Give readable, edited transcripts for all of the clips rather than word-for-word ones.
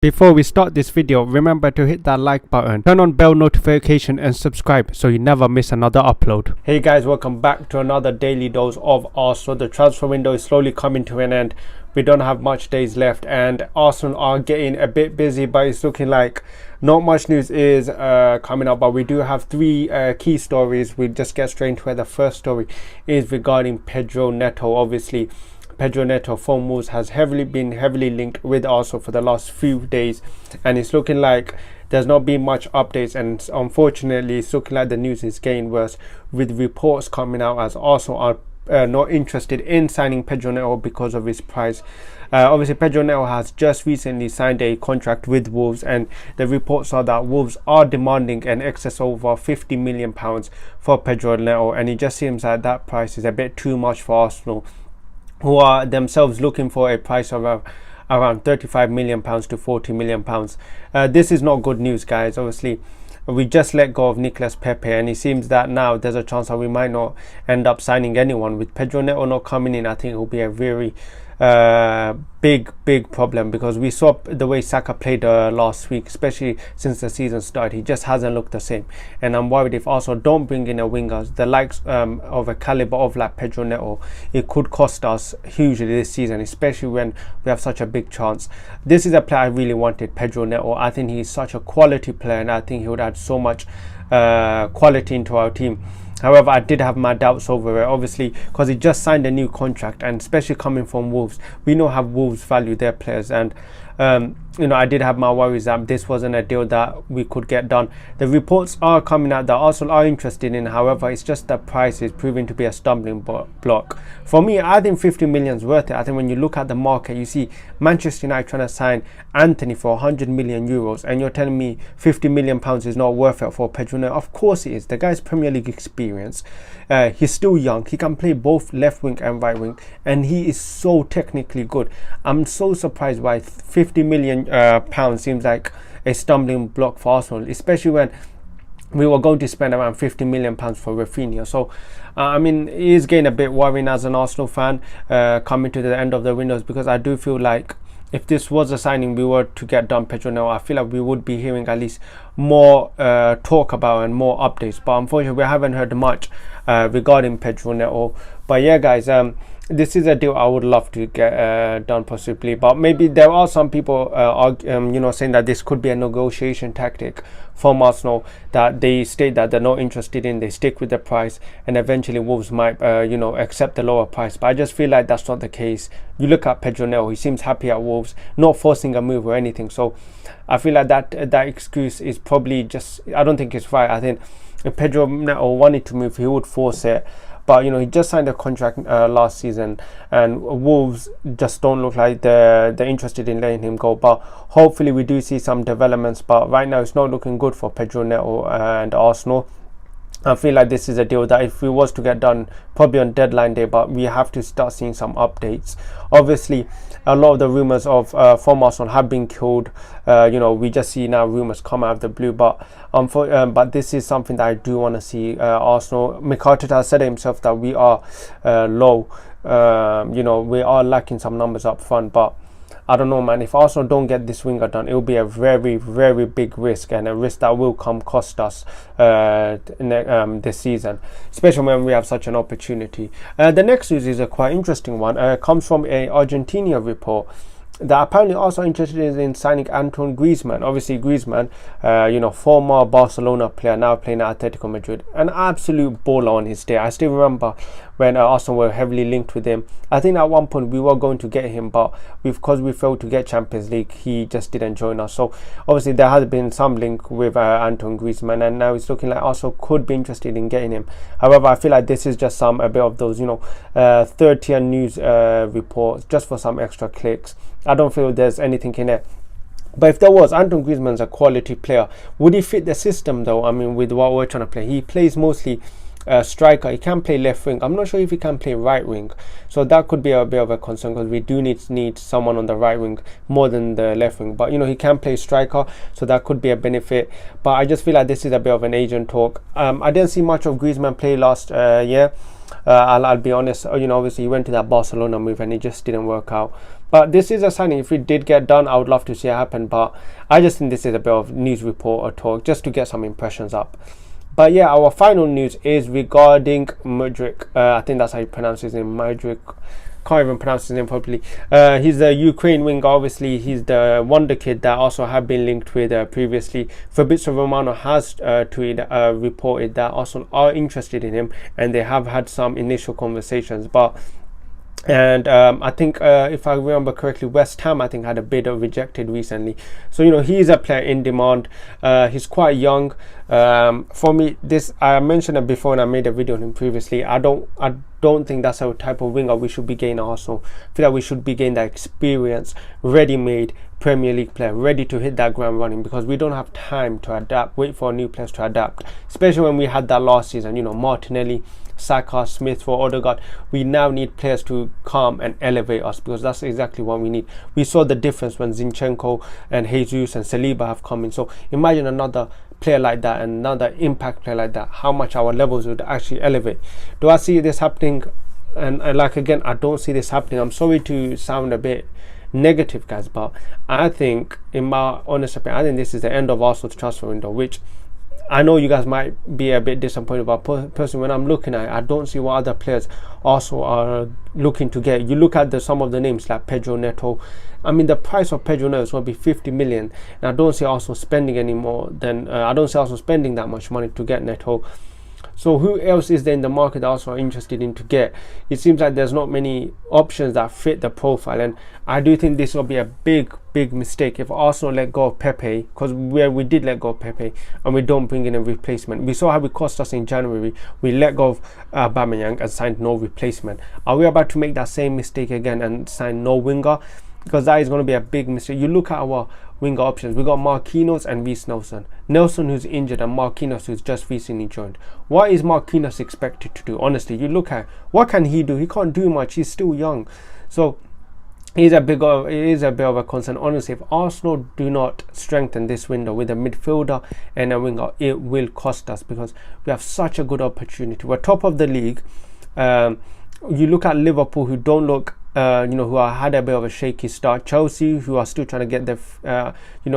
Before we start this video, remember to hit that like button, turn on bell notification and subscribe so you never miss another upload. Hey guys, welcome back to another daily dose of Arsenal. The transfer window is slowly coming to an end. We don't have much days left and Arsenal are getting a bit busy, but it's looking like not much news is coming up. But we do have three key stories. We just get straight into it. The first story is regarding Pedro Neto. Obviously, Pedro Neto from Wolves has been heavily linked with Arsenal for the last few days, and it's looking like there's not been much updates, and unfortunately it's looking like the news is getting worse, with reports coming out as Arsenal are not interested in signing Pedro Neto because of his price. Obviously Pedro Neto has just recently signed a contract with Wolves, and the reports are that Wolves are demanding an excess over £50 million for Pedro Neto, and it just seems like that price is a bit too much for Arsenal, who are themselves looking for a price of around £35 million to £40 million. This is not good news, guys. Obviously, we just let go of Nicolas Pepe, and it seems that now there's a chance that we might not end up signing anyone. With Pedro Neto not coming in, I think it will be a very big problem, because we saw the way Saka played last week, especially since the season started. He just hasn't looked the same, and I'm worried if Arsenal don't bring in a winger the likes of a caliber of like Pedro Neto, it could cost us hugely this season, especially when we have such a big chance. This is a player I really wanted, Pedro Neto. I think he's such a quality player, and I think he would add so much quality into our team. However, I did have my doubts over it, obviously, because he just signed a new contract, and especially coming from Wolves, we know how Wolves value their players, and I did have my worries that this wasn't a deal that we could get done. The reports are coming out that Arsenal are interested in, however, it's just the price is proving to be a stumbling block. For me, I think 50 million is worth it. I think when you look at the market, you see Manchester United trying to sign Anthony for 100 million euros, and you're telling me 50 million pounds is not worth it for Pedro Neto. Of course it is. The guy's Premier League experience. He's still young. He can play both left wing and right wing, and he is so technically good. I'm so surprised why 50 million pounds seems like a stumbling block for Arsenal, especially when we were going to spend around 50 million pounds for Rafinha. So I mean, it is getting a bit worrying as an Arsenal fan coming to the end of the windows, because I do feel like if this was a signing we were to get done, Pedro Neto, I feel like we would be hearing at least more talk about and more updates. But unfortunately, we haven't heard much regarding Pedro Neto. But yeah, guys, this is a deal I would love to get done possibly, but maybe there are some people saying that this could be a negotiation tactic from Arsenal, that they state that they're not interested in, they stick with the price, and eventually Wolves might accept the lower price. But I just feel like that's not the case. You look at Pedro Neto, he seems happy at Wolves, not forcing a move or anything. So I feel like that excuse is probably just, I don't think it's right. I think if Pedro Neto wanted to move, he would force it. But he just signed a contract last season, and Wolves just don't look like they're interested in letting him go. But hopefully we do see some developments. But right now it's not looking good for Pedro Neto and Arsenal. I feel like this is a deal that if we was to get done probably on deadline day, but we have to start seeing some updates. Obviously, a lot of the rumours of from Arsenal have been killed. We just see now rumours come out of the blue, but this is something that I do want to see. Arsenal, Mykhailo has said himself that we are low. We are lacking some numbers up front, but I don't know, man. If Arsenal don't get this winger done, it will be a very, very big risk, and a risk that will cost us this season, especially when we have such an opportunity. The next news is a quite interesting one. It comes from a Argentina report that apparently also interested in signing Antoine Griezmann. Obviously Griezmann, former Barcelona player, now playing at Atletico Madrid, an absolute baller on his day. I still remember when Arsenal were heavily linked with him. I think at one point we were going to get him, but because we failed to get Champions League, he just didn't join us. So obviously there has been some link with Antoine Griezmann, and now it's looking like Arsenal could be interested in getting him. However, I feel like this is just a bit of those third tier news reports just for some extra clicks. I don't feel there's anything in it. But if there was, Antoine Griezmann's a quality player. Would he fit the system though? I mean, with what we're trying to play, he plays mostly striker. He can play left wing. I'm not sure if he can play right wing, so that could be a bit of a concern, because we do need someone on the right wing more than the left wing. But you know, he can play striker, so that could be a benefit. But I just feel like this is a bit of an agent talk. I didn't see much of Griezmann play last year. I'll be honest. You know, obviously he went to that Barcelona move and it just didn't work out. But this is a signing. If it did get done, I would love to see it happen. But I just think this is a bit of news report or talk, just to get some impressions up. But yeah, our final news is regarding Mudryk. I think that's how you pronounce his name, Mudryk. Can't even pronounce his name properly. He's the Ukraine winger. Obviously, he's the wonder kid that also have been linked with previously. Fabrizio Romano has reported that Arsenal are interested in him, and they have had some initial conversations. But I think if I remember correctly, West Ham I think had a bid rejected recently. So you know, he's a player in demand. He's quite young. For me, this, I mentioned it before and I made a video on him previously. I don't think that's a type of winger we should be getting at Arsenal. I feel like we should be getting that experience, ready-made Premier League player, ready to hit that ground running, because we don't have time to adapt, wait for new players to adapt, especially when we had that last season. You know, Martinelli, Saka, Smith for Odegaard. We now need players to come and elevate us, because that's exactly what we need. We saw the difference when Zinchenko and Jesus and Saliba have come in. So imagine another player like that, and another impact player like that, how much our levels would actually elevate. Do I see this happening? And like, again, I don't see this happening. I'm sorry to sound a bit negative, guys, but I think, in my honest opinion, I think this is the end of Arsenal's transfer window, which I know you guys might be a bit disappointed, but personally, when I'm looking at it, I don't see what other players also are looking to get. You look at some of the names like Pedro Neto. I mean, the price of Pedro Neto is going to be 50 million, and I don't see Arsenal spending any more than I don't see Arsenal spending that much money to get Neto. So who else is there in the market that also are interested in to get? It seems like there's not many options that fit the profile, and I do think this will be a big mistake if Arsenal let go of Pepe, because we did let go of Pepe and we don't bring in a replacement. We saw how it cost us in January. We let go of Aubameyang and signed no replacement. Are we about to make that same mistake again and sign no winger? Because that is going to be a big mistake. You look at our winger options. We got Marquinhos and Reece Nelson. Nelson, who's injured, and Marquinhos, who's just recently joined. What is Marquinhos expected to do? Honestly, you look at what can he do? He can't do much. He's still young. So it is a bit of a concern. Honestly, if Arsenal do not strengthen this window with a midfielder and a winger, it will cost us, because we have such a good opportunity. We're top of the league. You look at Liverpool, who don't look who had a bit of a shaky start. Chelsea, who are still trying to get their,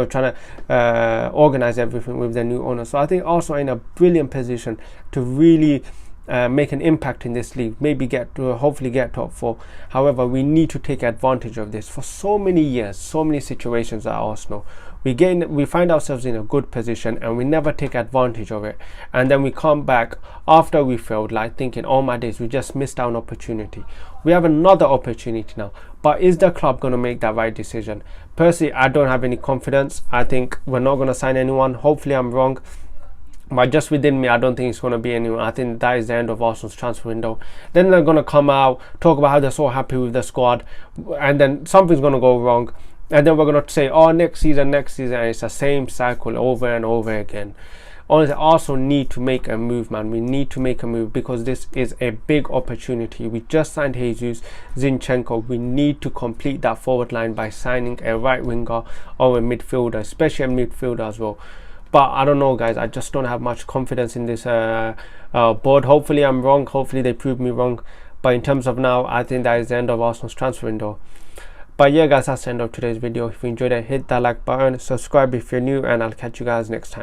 trying to organize everything with their new owner. So I think also in a brilliant position to really make an impact in this league, maybe hopefully get top 4. However, we need to take advantage of this. For so many years, so many situations at Arsenal, we find ourselves in a good position and we never take advantage of it, and then we come back after we failed, like thinking, oh my days, we just missed out an opportunity. We have another opportunity now, but is the club going to make that right decision? Personally, I don't have any confidence. I think we're not going to sign anyone. Hopefully I'm wrong, but just within me, I don't think it's going to be anyone. I think that is the end of Arsenal's transfer window. Then they're going to come out, talk about how they're so happy with the squad, and then something's going to go wrong, and then we're going to say, oh, next season, and it's the same cycle over and over again. Honestly, Arsenal need to make a move, man. We need to make a move, because this is a big opportunity. We just signed Jesus, Zinchenko. We need to complete that forward line by signing a right winger or a midfielder, especially a midfielder as well. But I don't know, guys. I just don't have much confidence in this board. Hopefully I'm wrong. Hopefully they prove me wrong. But in terms of now, I think that is the end of Arsenal's transfer window. But yeah, guys, that's the end of today's video. If you enjoyed it, hit that like button, subscribe if you're new, and I'll catch you guys next time.